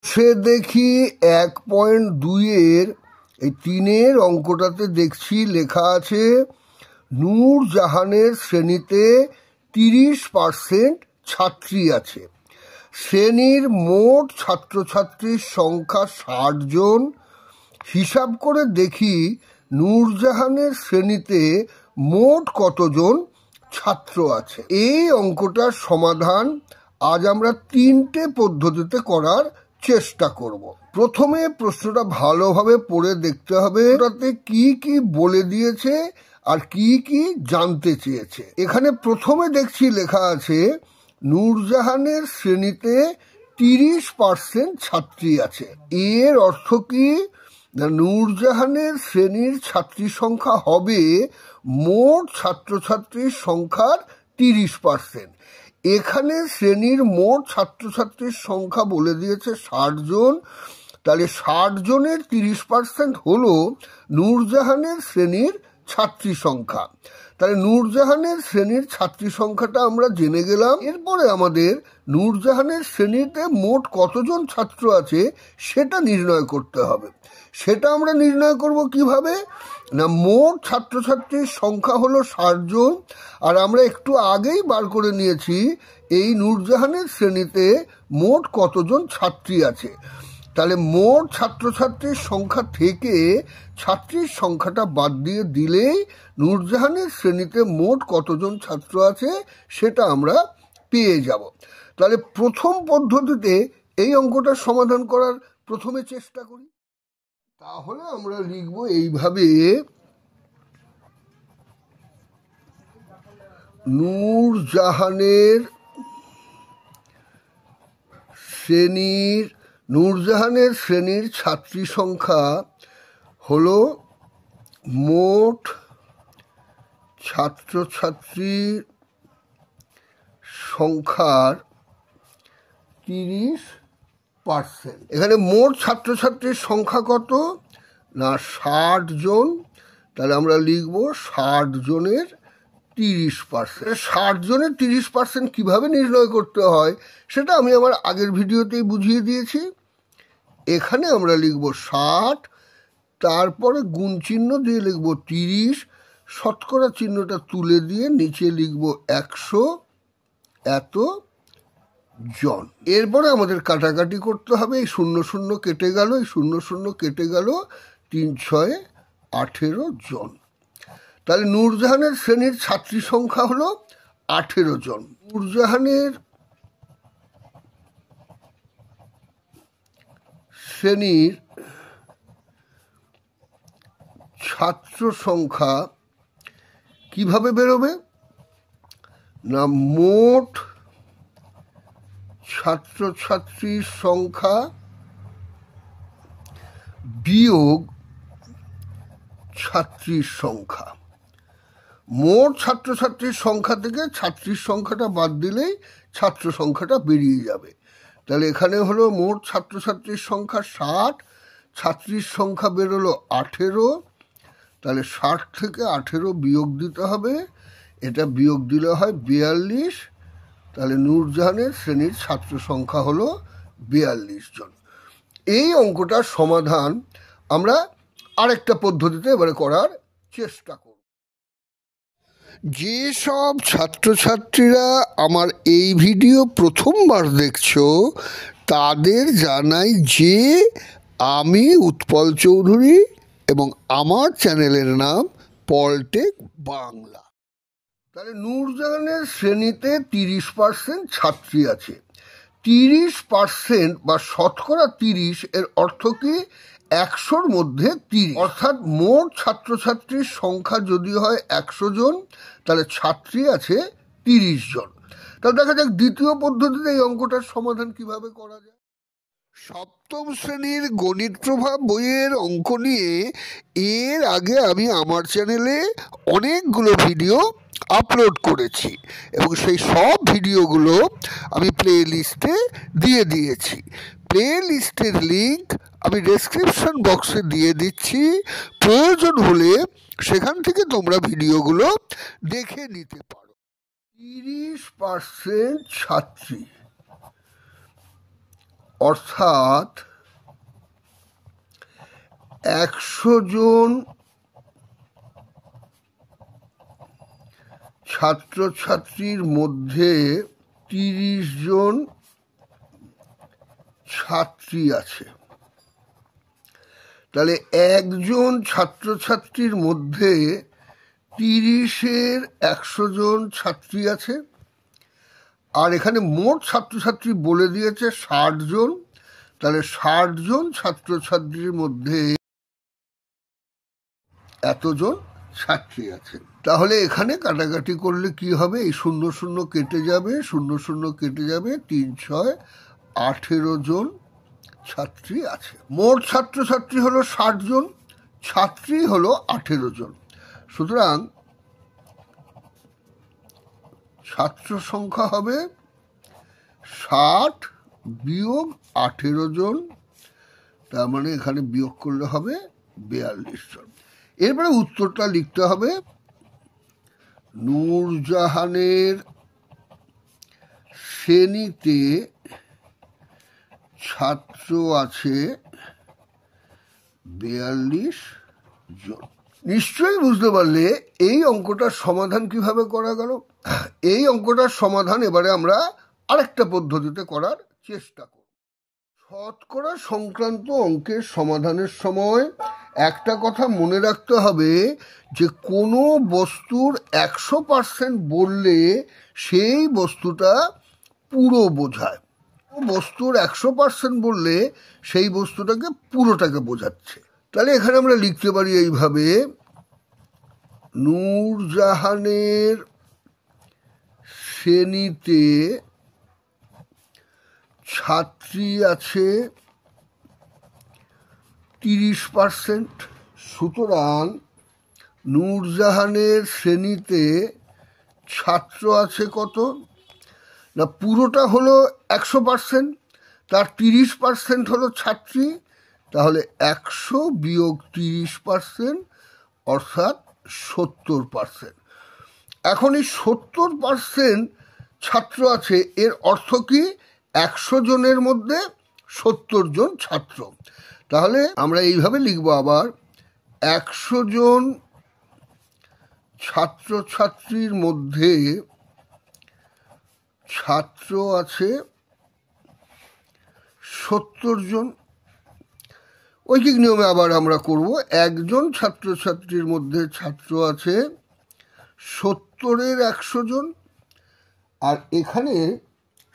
সে দেখি 1.2-এর এই 3-এর অঙ্কটাতে দেখছি লেখা আছে নূরজাহানের শ্রেণীতে 30% ছাত্রী আছে। শ্রেণীর মোট ছাত্রছাত্রীর সংখ্যা 60 জন। হিসাব করে দেখি নূরজাহানের শ্রেণীতে মোট কতজন ছাত্র আছে। এই অঙ্কটার সমাধান আজ আমরা 3টে পদ্ধতিতে করার চেষ্টা করব। প্রথমে প্রশ্নটা ভালোভাবে পড়ে দেখতে হবে ওটাতে কি কি বলে দিয়েছে আর কি কি জানতে চেয়েছে। এখানে প্রথমে দেখছি লেখা আছে নূরজাহানের শ্রেণীতে 30% ছাত্রী আছে। এর অর্থ কি? নূরজাহানের শ্রেণীর ছাত্রী সংখ্যা হবে মোট ছাত্রছাত্রীর সংখ্যার 30%। এখানে শ্রেণীর মোট ছাত্রছাত্রীর সংখ্যা বলে দিয়েছে 60 জন। তাহলে 60 জনের 30% হলো নূরজাহানের শ্রেণীর ছাত্রী সংখ্যা। তাহলে নূরজাহানের শ্রেণীর ছাত্রী সংখ্যাটা আমরা জেনে গেলাম। এরপরে আমাদের নূরজাহানের শ্রেণীতে মোট কতজন ছাত্র আছে সেটা নির্ণয় করতে হবে। সেটা আমরা নির্ণয় করব কিভাবে? না, মোট ছাত্রছাত্রীর সংখ্যা হলো 60 জন, আর আমরা একটু আগেই বার করে নিয়েছি এই নূরজাহানের শ্রেণীতে মোট কতজন ছাত্রী আছে। তাহলে মোট ছাত্রছাত্রীর সংখ্যা থেকে ছাত্রীর সংখ্যাটা বাদ দিয়ে দিলেই নূরজাহানের শ্রেণীতে মোট কতজন ছাত্র আছে সেটা আমরা পেয়ে যাব। তাহলে প্রথম পদ্ধতিতে এই অঙ্কটার সমাধান করার প্রথমে চেষ্টা করি। তাহলে আমরা লিখব এইভাবে, নূরজাহানের শ্রেণীর ছাত্রী সংখ্যা হলো মোট ছাত্রছাত্রীর সংখ্যার 30%। এখানে মোট ছাত্রছাত্রীর সংখ্যা কত? না, 60 জন। তাহলে আমরা লিখব 60 জনের 30%। 60 জনের 30% কিভাবে নির্ণয় করতে হয় সেটা আমি আমার আগের ভিডিওতেই বুঝিয়ে দিয়েছি। এখানে আমরা লিখব 60, তারপরে গুণ চিহ্ন দিয়ে লিখব 30, শতকরা চিহ্নটা তুলে দিয়ে নিচে লিখব 100 এত জন। এরপরে আমাদের কাটাকাটি করতে হবে। এই 00 কেটে গেল, এই 00 কেটে গেল, 3 6 18 জন। তাহলে নূরজাহানের শ্রেণীর ছাত্রী সংখ্যা হলো 18 জন। নূরজাহানের শ্রেণীর ছাত্র সংখ্যা কিভাবে বেরোবে? না, মোট ছাত্রছাত্রীর সংখ্যা বিয়োগ ছাত্রীর সংখ্যা। মোট ছাত্রছাত্রীর সংখ্যা থেকে ছাত্রীর সংখ্যাটা বাদ দিলেই ছাত্র সংখ্যাটা বেরিয়ে যাবে। তাহলে এখানে হলো মোট ছাত্রছাত্রীর সংখ্যা 60, ছাত্রীর সংখ্যা বেরোলো 18। তাহলে 60 থেকে 18 বিয়োগ দিতে হবে, এটা বিয়োগ দিলে হয় 42। তাহলে নূরজাহানের শ্রেণীর ছাত্র সংখ্যা হলো 42 জন। এই অঙ্কটার সমাধান আমরা আরেকটা পদ্ধতিতে এবারে করার চেষ্টা করব। যেসব ছাত্রছাত্রীরা আমার এই ভিডিও প্রথমবার দেখছো তাদের জানাই যে আমি উৎপল চৌধুরী এবং আমার চ্যানেলের নাম পলটেক বাংলা। তাহলে নূরজাহানের শ্রেণীতে 30% ছাত্রী আছে। 30% বা শতকরা 30 এর অর্থ কি? 100-র মধ্যে 30, অর্থাৎ মোট ছাত্রছাত্রীর সংখ্যা যদি হয় 100 জন, তাহলে ছাত্রী আছে 30 জন। তাহলে দেখা যাক দ্বিতীয় পদ্ধতিতে এই অঙ্কটার সমাধান কিভাবে করা যায়। সপ্তম শ্রেণীর গণিত প্রভাব বইয়ের অঙ্ক নিয়ে এর আগে আমি আমার চ্যানেলে অনেকগুলো ভিডিও আপলোড করেছি এবং সেই সব ভিডিওগুলো আমি প্লে লিস্টে দিয়ে দিয়েছি। প্লে লিস্টের লিঙ্ক আমি ডেসক্রিপশন বক্সে দিয়ে দিচ্ছি, প্রয়োজন হলে সেখান থেকে তোমরা ভিডিওগুলো দেখে নিতে পারো। 30% ছাত্রী, অর্থাৎ 100 জন ছাত্রছাত্রীর মধ্যে 30 জন ছাত্রী আছে। তাহলে একজন ছাত্রছাত্রীর মধ্যে 30-এর 100 জন ছাত্রী আছে। আর এখানে মোট ছাত্রছাত্রী বলে দিয়েছে 60 জন। তাহলে 60 জন ছাত্রছাত্রীর মধ্যে এতজন ছাত্রী আছে। তাহলে এখানে কাটাকাটি করলে কি হবে? এই 0 0 কেটে যাবে, 0 0 কেটে যাবে, 3 6 18 জন ছাত্রী আছে। মোট ছাত্রছাত্রী হলো 60 জন, ছাত্রী হলো 18 জন। সুতরাং ছাত্র সংখ্যা হবে 60 বিয়োগ 18 জন, তার মানে এখানে বিয়োগ করলে হবে 42 জন। এরপরে উত্তরটা লিখতে হবে, নূরজাহানের শ্রেণীতে ছাত্র আছে 42 জন। নিশ্চয়ই বুঝতে পারলে এই অঙ্কটার সমাধান কিভাবে করা গেল। এই অঙ্কটার সমাধান এবারে আমরা আরেকটা পদ্ধতিতে করার চেষ্টা করব। শতকরা সংক্রান্ত অঙ্কের সমাধানের সময় একটা কথা মনে রাখতে হবে যে কোনো বস্তুর 100% বললে সেই বস্তুটা পুরো বোঝায়। বস্তুর 100% বললে সেই বস্তুটাকে পুরোটাকে বোঝাচ্ছে। তাহলে এখানে আমরা লিখতে পারি এইভাবে, নূরজাহানের শ্রেণীতে ছাত্রী আছে 30%। সুতরাং নূরজাহানের শ্রেণীতে ছাত্র আছে কত না, পুরোটা হলো 100%, তার 30% হলো ছাত্রী। তাহলে 100 বিয়োগ 30% অর্থাৎ 70%। এখন এই 70% ছাত্র আছে, এর অর্থ কি? 100 জনের মধ্যে 70 জন ছাত্র। তাহলে আমরা এইভাবে লিখবো আবার, 100 জন ছাত্রছাত্রীর মধ্যে ছাত্র আছে 70 জন। ঐকিক নিয়মে আবার আমরা করব, একজন ছাত্রছাত্রীর মধ্যে ছাত্র আছে 70-এর 100 জন। আর এখানে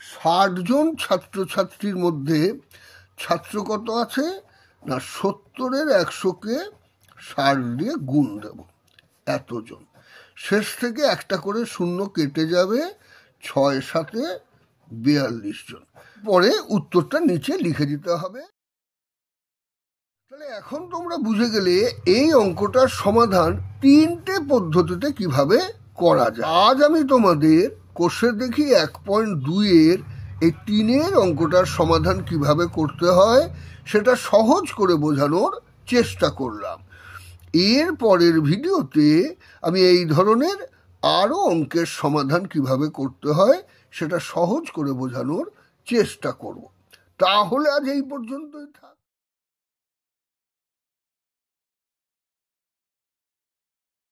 60 জন ছাত্রছাত্রীর মধ্যে ছাত্র কত আছে না, 70-এর 100-কে 60 দিয়ে গুণ দেব, এতজন। শেষ থেকে একটা করে 0 কেটে যাবে, 6 7 42 জন। পরে উত্তরটা নিচে লিখে দিতে হবে। তাহলে এখন তোমরা বুঝে গেলে এই অঙ্কটার সমাধান 3টে পদ্ধতিতে কিভাবে করা যায়। আজ আমি তোমাদের কোষে দেখি 1.2-এর এই 3-এর অঙ্কটার সমাধান কিভাবে করতে হয় সেটা সহজ করে বোঝানোর চেষ্টা করলাম। এর পরের ভিডিওতে আমি এই ধরনের আরও অঙ্কের সমাধান কিভাবে করতে হয় সেটা সহজ করে বোঝানোর চেষ্টা করব। তাহলে আজ এই পর্যন্তই থাক।